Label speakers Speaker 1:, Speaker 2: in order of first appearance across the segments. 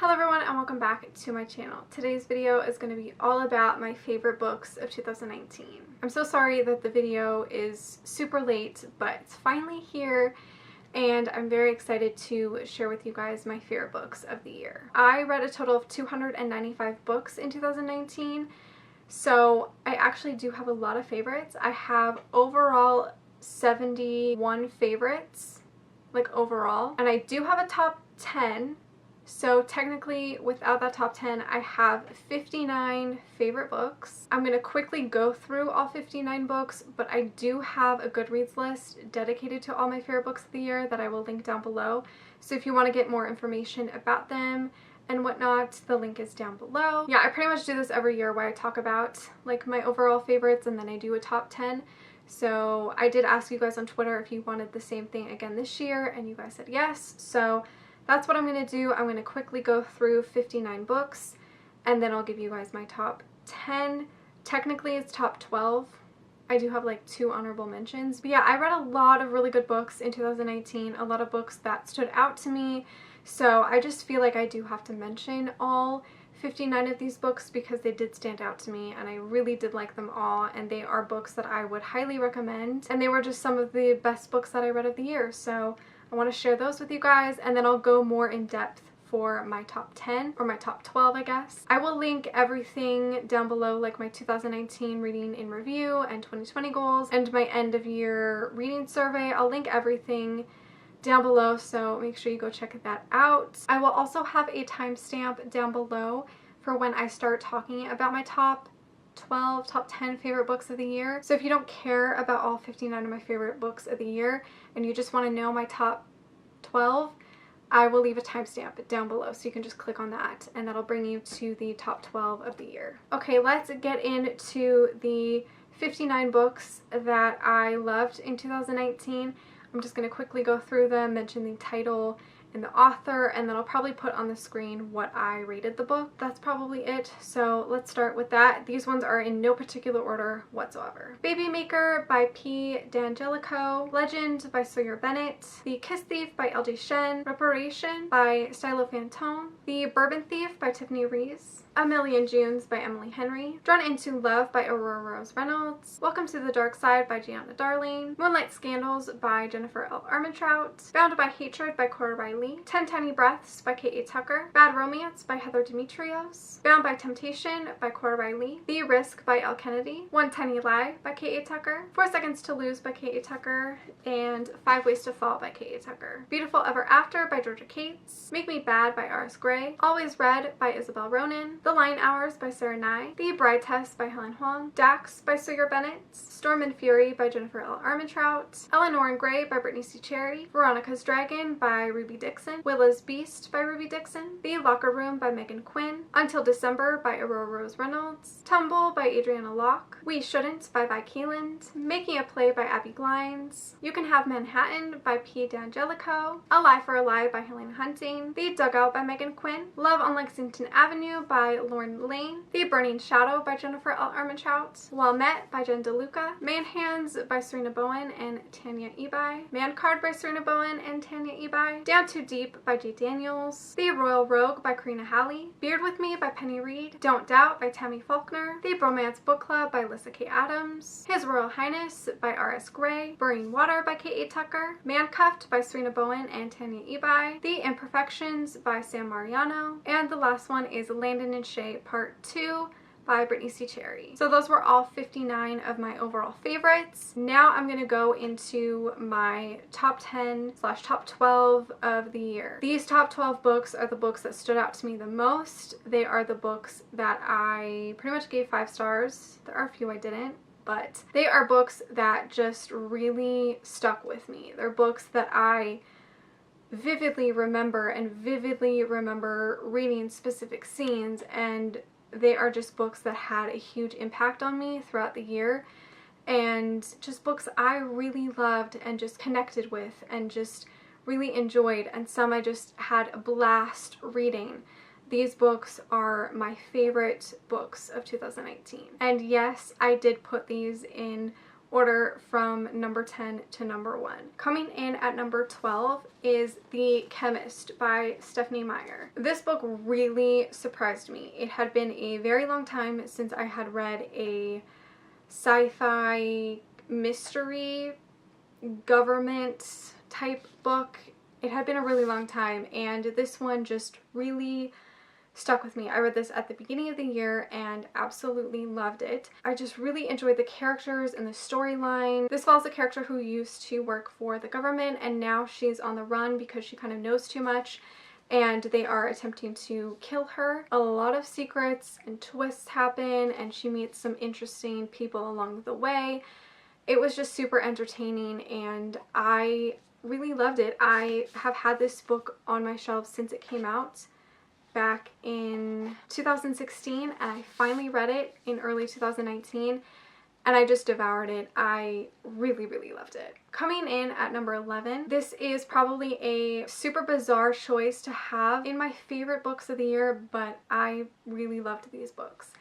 Speaker 1: Hello everyone and welcome back to my channel. Today's video is going to be all about my favorite books of 2019. I'm so sorry that the video is super late, but it's finally here and I'm very excited to share with you guys my favorite books of the year. I read a total of 295 books in 2019, so I actually do have a lot of favorites. I have overall 71 favorites, like overall, and I do have a top 10. So technically, without that top 10, I have 59 favorite books. I'm going to quickly go through all 59 books, but I do have a Goodreads list dedicated to all my favorite books of the year that I will link down below. So if you want to get more information about them and whatnot, the link is down below. Yeah, I pretty much do this every year where I talk about like my overall favorites and then I do a top 10. So I did ask you guys on Twitter if you wanted the same thing again this year, and you guys said yes. So that's what I'm going to do. I'm going to quickly go through 59 books and then I'll give you guys my top 10. Technically it's top 12. I do have like 2 honorable mentions. But yeah, I read a lot of really good books in 2019, a lot of books that stood out to me. So I just feel like I do have to mention all 59 of these books because they did stand out to me and I really did like them all, and they are books that I would highly recommend, and they were just some of the best books that I read of the year. So I want to share those with you guys, and then I'll go more in depth for my top 10 or my top 12, I guess. I will link everything down below, like my 2019 reading in review and 2020 goals and my end of year reading survey. I'll link everything down below, so make sure you go check that out. I will also have a timestamp down below for when I start talking about my top 12, top 10 favorite books of the year. So if you don't care about all 59 of my favorite books of the year and you just want to know my top 12, I will leave a timestamp down below so you can just click on that and that'll bring you to the top 12 of the year. Okay, let's get into the 59 books that I loved in 2019. I'm just going to quickly go through them, mention the title and the author, and then I'll probably put on the screen what I rated the book. That's probably it. So let's start with that. These ones are in no particular order whatsoever. Baby Maker by P. D'Angelico, Legend by Sawyer Bennett, The Kiss Thief by L.J. Shen, Reparation by Stylo Fantone, The Bourbon Thief by Tiffany Rees, A Million Junes by Emily Henry, Drawn Into Love by Aurora Rose Reynolds, Welcome to the Dark Side by Gianna Darling, Moonlight Scandals by Jennifer L. Armentrout, Bound by Hatred by Cora Riley, 10 Tiny Breaths by Kate A. Tucker, Bad Romance by Heather Demetrios, Bound by Temptation by Cora Riley, The Risk by Elle Kennedy, One Tiny Lie by Kate A. Tucker, 4 Seconds to Lose by Kate A. Tucker, and 5 Ways to Fall by Kate A. Tucker, Beautiful Ever After by Georgia Cates, Make Me Bad by R.S. Gray, Always Red by Isabel Ronan, The Line Hours by Sarah Nye, The Bride Test by Helen Huang, Dax by Sawyer Bennett, Storm and Fury by Jennifer L. Armentrout, Eleanor and Gray by Brittany C. Charity, Veronica's Dragon by Ruby Dixon, Willa's Beast by Ruby Dixon, The Locker Room by Megan Quinn, Until December by Aurora Rose Reynolds, Tumble by Adriana Locke, We Shouldn't by Vi Keeland, Making a Play by Abby Glines, You Can Have Manhattan by P. D'Angelico, A Lie for a Lie by Helena Hunting, The Dugout by Megan Quinn, Love on Lexington Avenue by Lauren Lane, The Burning Shadow by Jennifer L. Armentrout, Well Met by Jen DeLuca, Man Hands by Serena Bowen and Tanya Ebi, Man Card by Serena Bowen and Tanya Ebi, Down Too Deep by Jay Daniels, The Royal Rogue by Karina Halley, Beard With Me by Penny Reed, Don't Doubt by Tammy Faulkner, The Bromance Book Club by Alyssa K. Adams, His Royal Highness by R.S. Gray, Burning Water by Kate A. Tucker, Mancuffed by Serena Bowen and Tanya Ebi, The Imperfections by Sam Mariano, and the last one is Landon and Shay Part 2 by Brittany C. Cherry. So those were all 59 of my overall favorites. Now I'm going to go into my top 10/top 12 of the year. These top 12 books are the books that stood out to me the most. They are the books that I pretty much gave 5 stars. There are a few I didn't, but they are books that just really stuck with me. They're books that I vividly remember and vividly remember reading specific scenes, and they are just books that had a huge impact on me throughout the year, and just books I really loved and just connected with and just really enjoyed, and some I just had a blast reading. These books are my favorite books of 2019. And yes, I did put these in order from number 10 to number 1. Coming in at number 12 is The Chemist by Stephanie Meyer. This book really surprised me. It had been a very long time since I had read a sci-fi mystery government type book. It had been a really long time, and this one just really stuck with me. I read this at the beginning of the year and absolutely loved it. I just really enjoyed the characters and the storyline. This follows a character who used to work for the government, and now she's on the run because she kind of knows too much, and they are attempting to kill her. A lot of secrets and twists happen, and she meets some interesting people along the way. It was just super entertaining, and I really loved it. I have had this book on my shelves since it came out back in 2016, and I finally read it in early 2019, and I just devoured it. I really, really loved it. Coming in at number 11, this is probably a super bizarre choice to have in my favorite books of the year, but I really loved these books,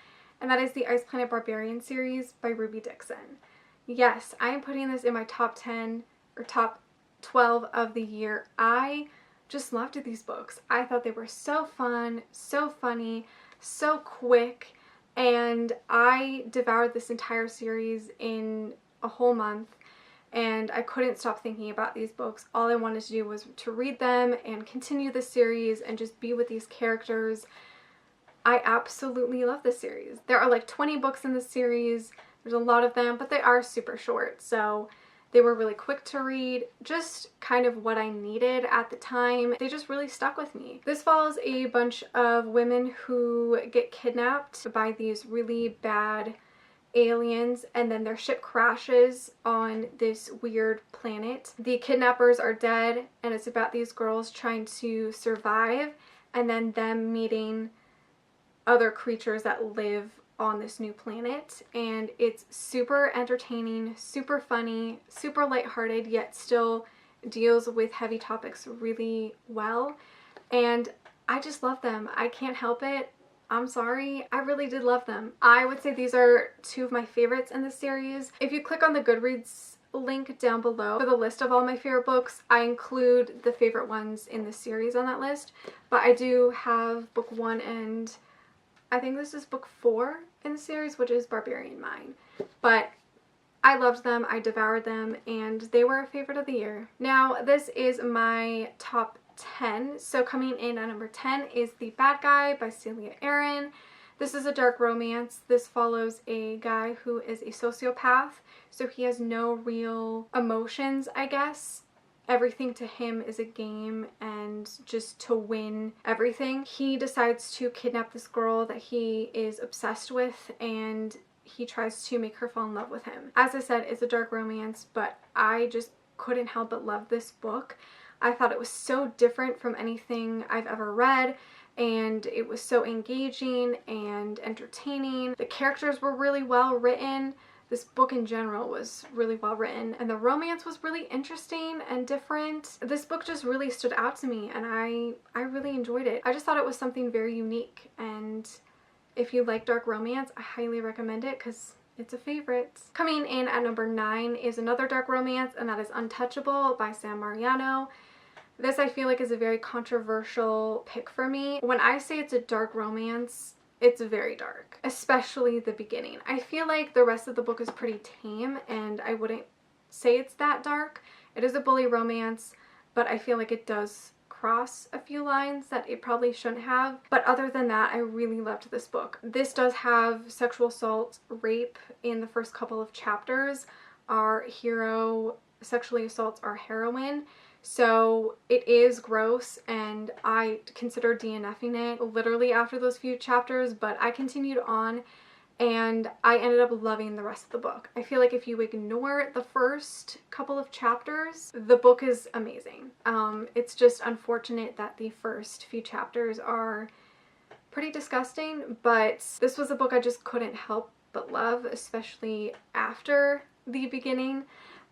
Speaker 1: and that is the Ice Planet Barbarian series by Ruby Dixon. Yes, I am putting this in my top 10 or top 12 of the year. I just loved these books. I thought they were so fun, so funny, so quick, and I devoured this entire series in a whole month, and I couldn't stop thinking about these books. All I wanted to do was to read them and continue the series and just be with these characters. I absolutely love this series. There are like 20 books in this series. There's a lot of them, but they are super short, so they were really quick to read, just kind of what I needed at the time. They just really stuck with me. This follows a bunch of women who get kidnapped by these really bad aliens, and then their ship crashes on this weird planet. The kidnappers are dead, and it's about these girls trying to survive, and then them meeting other creatures that live on this new planet, and it's super entertaining, super funny, super lighthearted, yet still deals with heavy topics really well, and I just love them. I can't help it. I'm sorry. I really did love them. I would say these are two of my favorites in the series. If you click on the Goodreads link down below for the list of all my favorite books, I include the favorite ones in the series on that list, but I do have book 1 and I think this is book 4 in the series, which is Barbarian mine. But I loved them, I devoured them, and they were a favorite of the year. Now, this is my top 10. So coming in at number 10 is The Bad Guy by Celia Aaron. This is a dark romance. This follows a guy who is a sociopath, so he has no real emotions, I guess. Everything to him is a game and just to win everything. He decides to kidnap this girl that he is obsessed with, and he tries to make her fall in love with him. As I said, it's a dark romance, but I just couldn't help but love this book. I thought it was so different from anything I've ever read, and it was so engaging and entertaining. The characters were really well written. This book in general was really well written, and the romance was really interesting and different. This book just really stood out to me, and I really enjoyed it. I just thought it was something very unique, and if you like dark romance, I highly recommend it because it's a favorite. Coming in at number 9 is another dark romance, and that is Untouchable by Sam Mariano. This I feel like is a very controversial pick for me. When I say it's a dark romance, it's very dark, especially the beginning. I feel like the rest of the book is pretty tame, and I wouldn't say it's that dark. It is a bully romance, but I feel like it does cross a few lines that it probably shouldn't have. But other than that, I really loved this book. This does have sexual assault, rape in the first couple of chapters. Our hero sexually assaults our heroine. So it is gross, and I considered DNFing it literally after those few chapters, but I continued on and I ended up loving the rest of the book. I feel like if you ignore the first couple of chapters, the book is amazing. It's just unfortunate that the first few chapters are pretty disgusting, but this was a book I just couldn't help but love, especially after the beginning.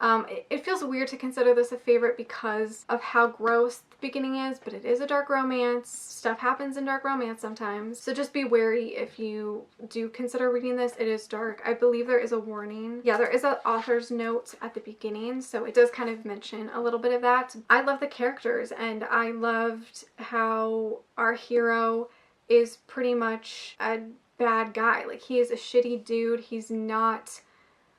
Speaker 1: It feels weird to consider this a favorite because of how gross the beginning is, but it is a dark romance. Stuff happens in dark romance sometimes. So just be wary if you do consider reading this. It is dark. I believe there is a warning. Yeah, there is an author's note at the beginning, so it does kind of mention a little bit of that. I love the characters, and I loved how our hero is pretty much a bad guy. Like, he is a shitty dude. He's not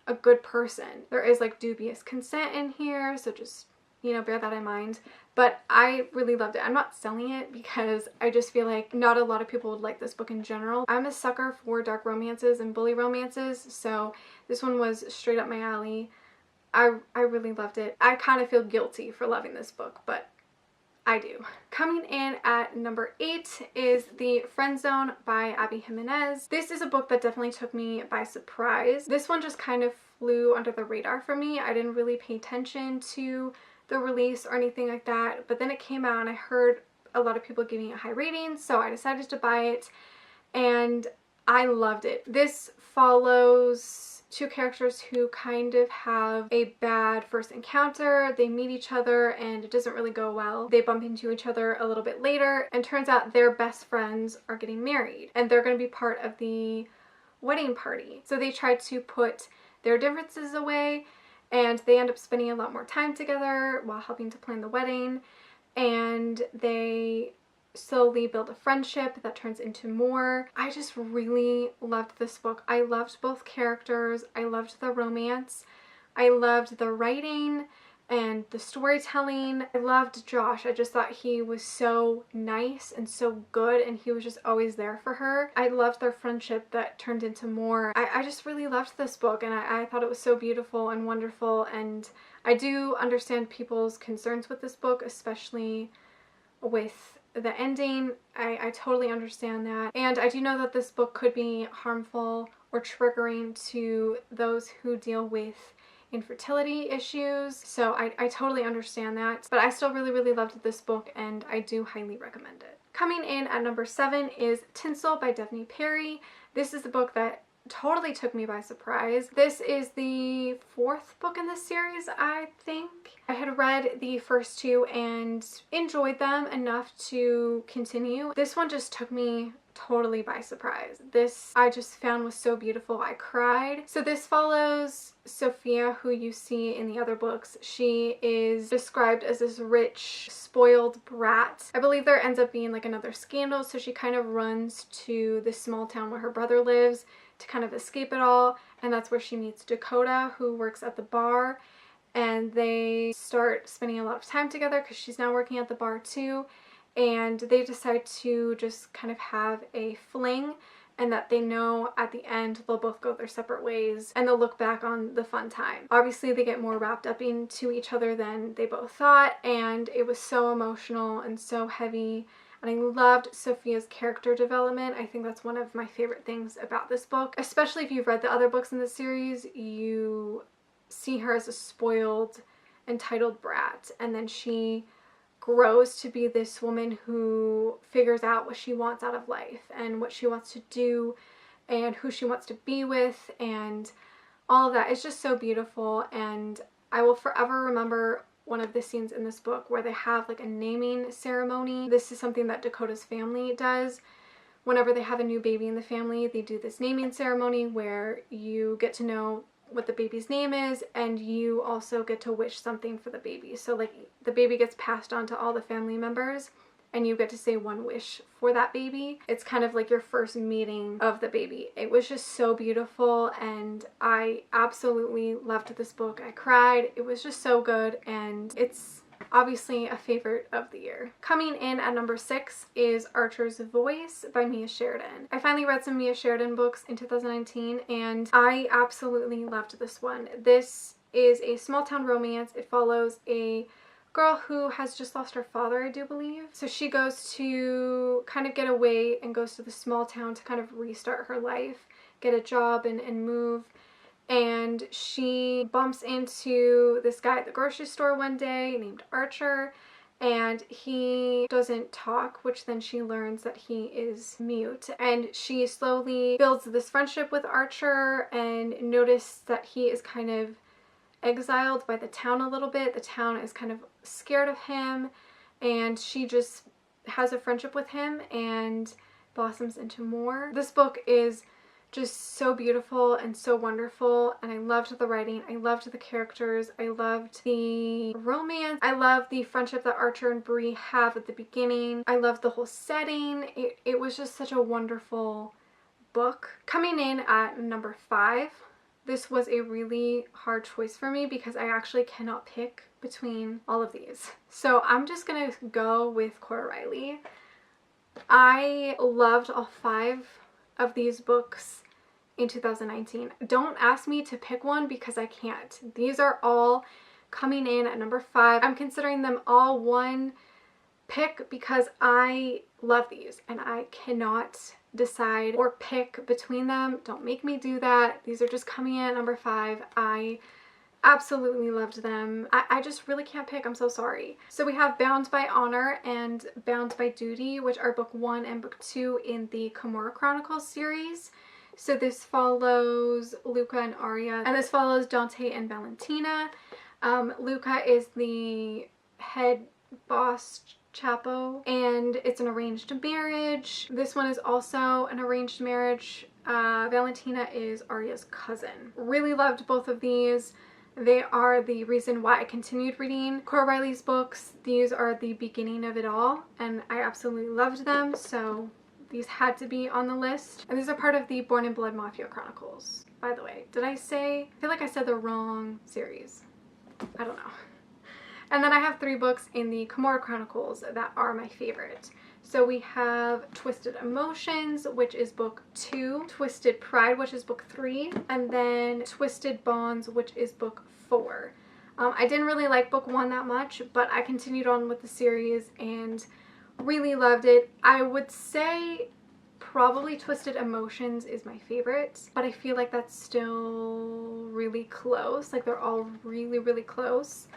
Speaker 1: a good person. There is like dubious consent in here, so just, you know, bear that in mind. But I really loved it. I'm not selling it because I just feel like not a lot of people would like this book in general. I'm a sucker for dark romances and bully romances, so this one was straight up my alley. I really loved it. I kind of feel guilty for loving this book, but I do. Coming in at number 8 is The Friendzone by Abby Jimenez. This is a book that definitely took me by surprise. This one just kind of flew under the radar for me. I didn't really pay attention to the release or anything like that, but then it came out and I heard a lot of people giving it high ratings, so I decided to buy it and I loved it. This follows two characters who kind of have a bad first encounter. They meet each other and it doesn't really go well. They bump into each other a little bit later and turns out their best friends are getting married and they're going to be part of the wedding party. So they try to put their differences away and they end up spending a lot more time together while helping to plan the wedding, and they slowly build a friendship that turns into more. I just really loved this book. I loved both characters. I loved the romance. I loved the writing and the storytelling. I loved Josh. I just thought he was so nice and so good, and he was just always there for her. I loved their friendship that turned into more. I just really loved this book, and I thought it was so beautiful and wonderful, and I do understand people's concerns with this book, especially with the ending. I totally understand that, and I do know that this book could be harmful or triggering to those who deal with infertility issues, so I totally understand that, but I still really loved this book and I do highly recommend it. Coming in at number 7 is Tinsel by Devney Perry. This is the book that totally took me by surprise. This is the 4th book in this series, I think. I had read the first 2 and enjoyed them enough to continue. This one just took me totally by surprise. This I just found was so beautiful. I cried. So this follows Sophia, who you see in the other books. She is described as this rich, spoiled brat. I believe there ends up being like another scandal, so she kind of runs to this small town where her brother lives to kind of escape it all, and that's where she meets Dakota, who works at the bar, and they start spending a lot of time together because she's now working at the bar too, and they decide to just kind of have a fling, and that they know at the end they'll both go their separate ways and they'll look back on the fun time. Obviously they get more wrapped up into each other than they both thought, and it was so emotional and so heavy. And I loved Sophia's character development. I think that's one of my favorite things about this book. Especially if you've read the other books in the series, you see her as a spoiled, entitled brat. And then she grows to be this woman who figures out what she wants out of life and what she wants to do and who she wants to be with, and all of that is just so beautiful. And I will forever remember one of the scenes in this book where they have like a naming ceremony. This is something that Dakota's family does. Whenever they have a new baby in the family, they do this naming ceremony where you get to know what the baby's name is, and you also get to wish something for the baby. So like the baby gets passed on to all the family members and you get to say one wish for that baby. It's kind of like your first meeting of the baby. It was just so beautiful and I absolutely loved this book. I cried. It was just so good, and it's obviously a favorite of the year. Coming in at number 6 is Archer's Voice by Mia Sheridan. I finally read some Mia Sheridan books in 2019 and I absolutely loved this one. This is a small town romance. It follows a girl who has just lost her father, I do believe. So she goes to kind of get away and goes to the small town to kind of restart her life, get a job and move. And she bumps into this guy at the grocery store one day named Archer, and he doesn't talk, which then she learns that he is mute. And she slowly builds this friendship with Archer and notices that he is kind of exiled by the town a little bit. The town is kind of scared of him, and she just has a friendship with him and blossoms into more. This book is just so beautiful and so wonderful, and I loved the writing, I loved the characters, I loved the romance, I loved the friendship that Archer and Bree have at the beginning, I loved the whole setting. It was just such a wonderful book. Coming in at number 5, this was a really hard choice for me because I actually cannot pick between all of these. So I'm just gonna go with Cora Riley. I loved all 5 of these books in 2019. Don't ask me to pick one because I can't. These are all coming in at number 5. I'm considering them all one pick because I love these and I cannot decide or pick between them. Don't make me do that. These are just coming in at number 5. I absolutely loved them. I just really can't pick. I'm so sorry. So we have Bound by Honor and Bound by Duty, which are book 1 and book 2 in the Kimura Chronicles series. So this follows Luca and Arya, and this follows Dante and Valentina. Luca is the head boss Chapo, and it's an arranged marriage. This one is also an arranged marriage. Valentina is Arya's cousin. Really loved both of these. They are the reason why I continued reading Cora Riley's books. These are the beginning of it all, and I absolutely loved them, so these had to be on the list. And these are part of the Born in Blood Mafia Chronicles, by the way. I feel like I said the wrong series. I don't know. And then I have 3 books in the Kimura Chronicles that are my favorite. So we have Twisted Emotions, which is book 2, Twisted Pride, which is book 3, and then Twisted Bonds, which is book 4. I didn't really like book 1 that much, but I continued on with the series and really loved it. I would say probably Twisted Emotions is my favorite, but I feel like that's still really close. Like they're all really, really close.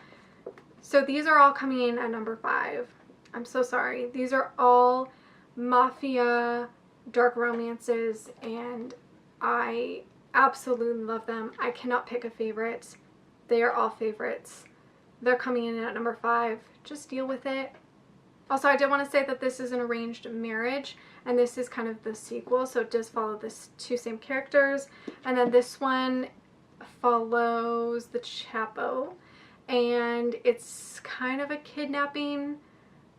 Speaker 1: So these are all coming in at number 5. I'm so sorry. These are all mafia dark romances and I absolutely love them. I cannot pick a favorite. They are all favorites. They're coming in at number 5. Just deal with it. Also, I did want to say that this is an arranged marriage, and this is kind of the sequel, so it does follow the 2 same characters. And then this one follows the Chapo, and it's kind of a kidnapping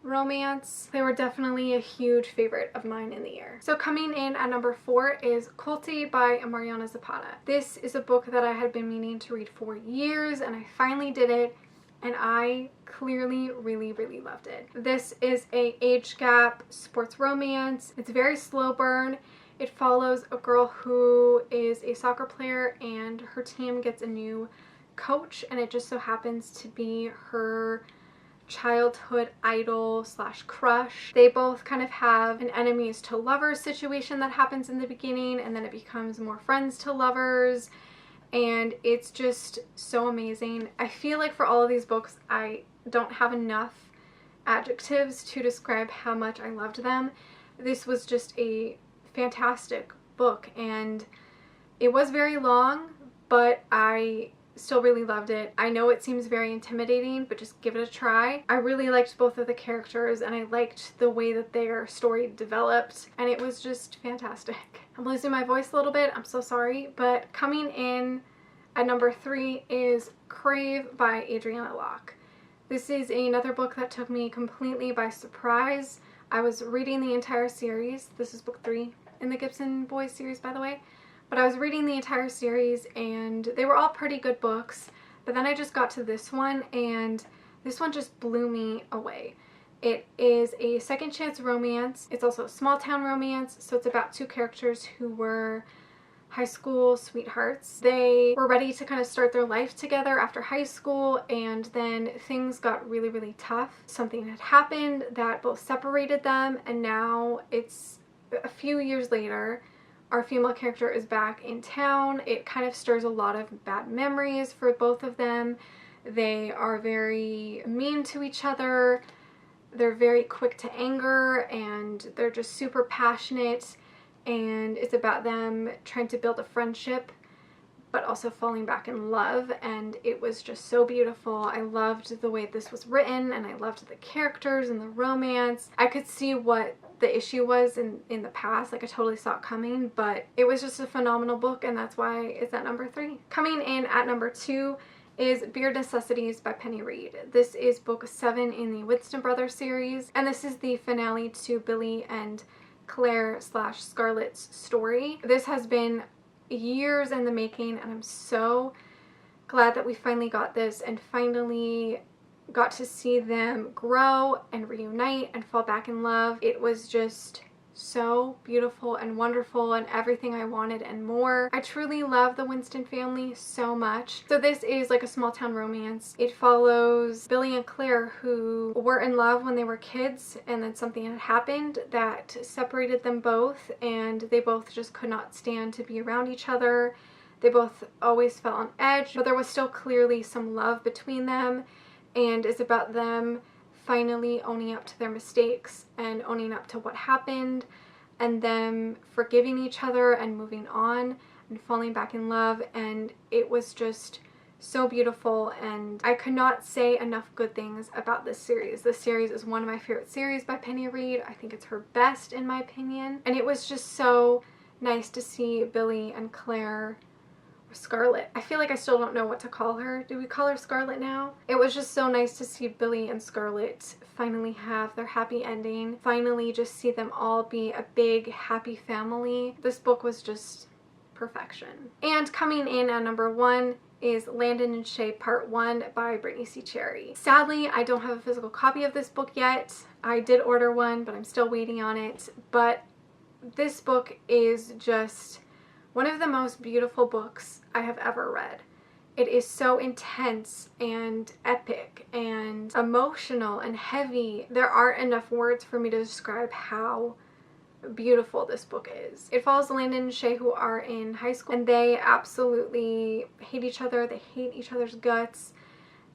Speaker 1: romance. They were definitely a huge favorite of mine in the year. So coming in at number 4 is Culty by Mariana Zapata. This is a book that I had been meaning to read for years, and I finally did it, and I clearly really, really loved it. This is a age gap sports romance. It's very slow burn. It follows a girl who is a soccer player and her team gets a new coach, and it just so happens to be her childhood idol slash crush. They both kind of have an enemies to lovers situation that happens in the beginning, and then it becomes more friends to lovers, and it's just so amazing. I feel like for all of these books I don't have enough adjectives to describe how much I loved them. This was just a fantastic book, and it was very long, but I still really loved it. I know it seems very intimidating, but just give it a try. I really liked both of the characters, and I liked the way that their story developed, and it was just fantastic. I'm losing my voice a little bit, I'm so sorry, but coming in at number 3 is Crave by Adrienne Locke. This is another book that took me completely by surprise. I was reading the entire series. This is book 3 in the Gibson Boys series, by the way. But I was reading the entire series and they were all pretty good books, but then I just got to this one and this one just blew me away. It is a second chance romance. It's also a small town romance, so it's about 2 characters who were high school sweethearts. They were ready to kind of start their life together after high school, and then things got really, really tough. Something had happened that both separated them, and now it's a few years later. Our female character is back in town. It kind of stirs a lot of bad memories for both of them. They are very mean to each other. They're very quick to anger, and they're just super passionate, and it's about them trying to build a friendship. but also falling back in love, and it was just so beautiful. I loved the way this was written, and I loved the characters and the romance. I could see what the issue was in the past, like I totally saw it coming, but it was just a phenomenal book, and that's why it's at number 3. Coming in at number 2 is Beard Necessities by Penny Reed. This is book 7 in the Winston Brothers series, and this is the finale to Billy and Claire / Scarlett's story. This has been years in the making, and I'm so glad that we finally got this and finally got to see them grow and reunite and fall back in love. It was just so beautiful and wonderful and everything I wanted and more. I truly love the Winston family so much. So this is like a small town romance. It follows Billy and Claire, who were in love when they were kids, and then something had happened that separated them both, and they both just could not stand to be around each other. They both always felt on edge, but there was still clearly some love between them, and it's about them finally owning up to their mistakes and owning up to what happened, and them forgiving each other and moving on and falling back in love. And it was just so beautiful, and I could not say enough good things about this series. This series is one of my favorite series by Penny Reed. I think it's her best in my opinion, and it was just so nice to see Billy and Claire, Scarlett. I feel like I still don't know what to call her. Do we call her Scarlett now? It was just so nice to see Billy and Scarlett finally have their happy ending. Finally just see them all be a big happy family. This book was just perfection. And coming in at number 1 is Landon and Shay Part 1 by Brittany C. Cherry. Sadly, I don't have a physical copy of this book yet. I did order one, but I'm still waiting on it. But this book is just one of the most beautiful books I have ever read. It is so intense and epic and emotional and heavy. There aren't enough words for me to describe how beautiful this book is. It follows Landon and Shay, who are in high school, and they absolutely hate each other. They hate each other's guts.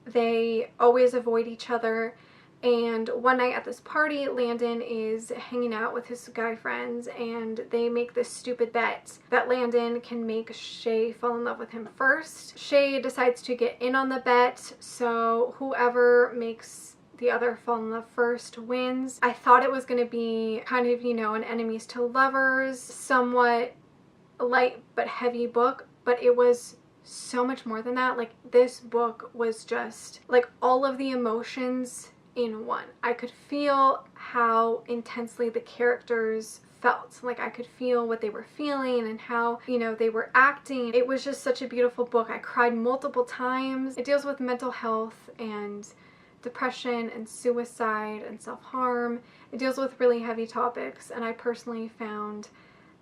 Speaker 1: They always avoid each other. And one night at this party, Landon is hanging out with his guy friends, and they make this stupid bet that Landon can make Shay fall in love with him first. Shay decides to get in on the bet, so whoever makes the other fall in love first wins. I thought it was going to be kind of, you know, an enemies to lovers, somewhat light but heavy book, but it was so much more than that. Like, this book was just like all of the emotions in one. I could feel how intensely the characters felt. Like, I could feel what they were feeling and how, you know, they were acting. It was just such a beautiful book. I cried multiple times. It deals with mental health and depression and suicide and self-harm. It deals with really heavy topics, and I personally found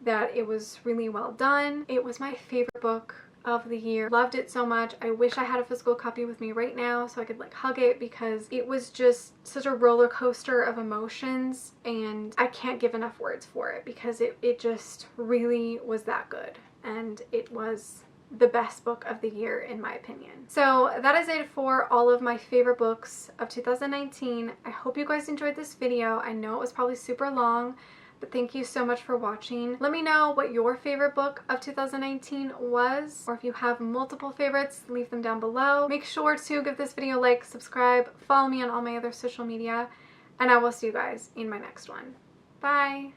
Speaker 1: that it was really well done. It was my favorite book of the year. Loved it so much. I wish I had a physical copy with me right now so I could like hug it, because it was just such a roller coaster of emotions, and I can't give enough words for it, because it just really was that good, and it was the best book of the year in my opinion. So that is it for all of my favorite books of 2019. I hope you guys enjoyed this video. I know it was probably super long, but thank you so much for watching. Let me know what your favorite book of 2019 was, or if you have multiple favorites, leave them down below. Make sure to give this video a like, subscribe, follow me on all my other social media, and I will see you guys in my next one. Bye!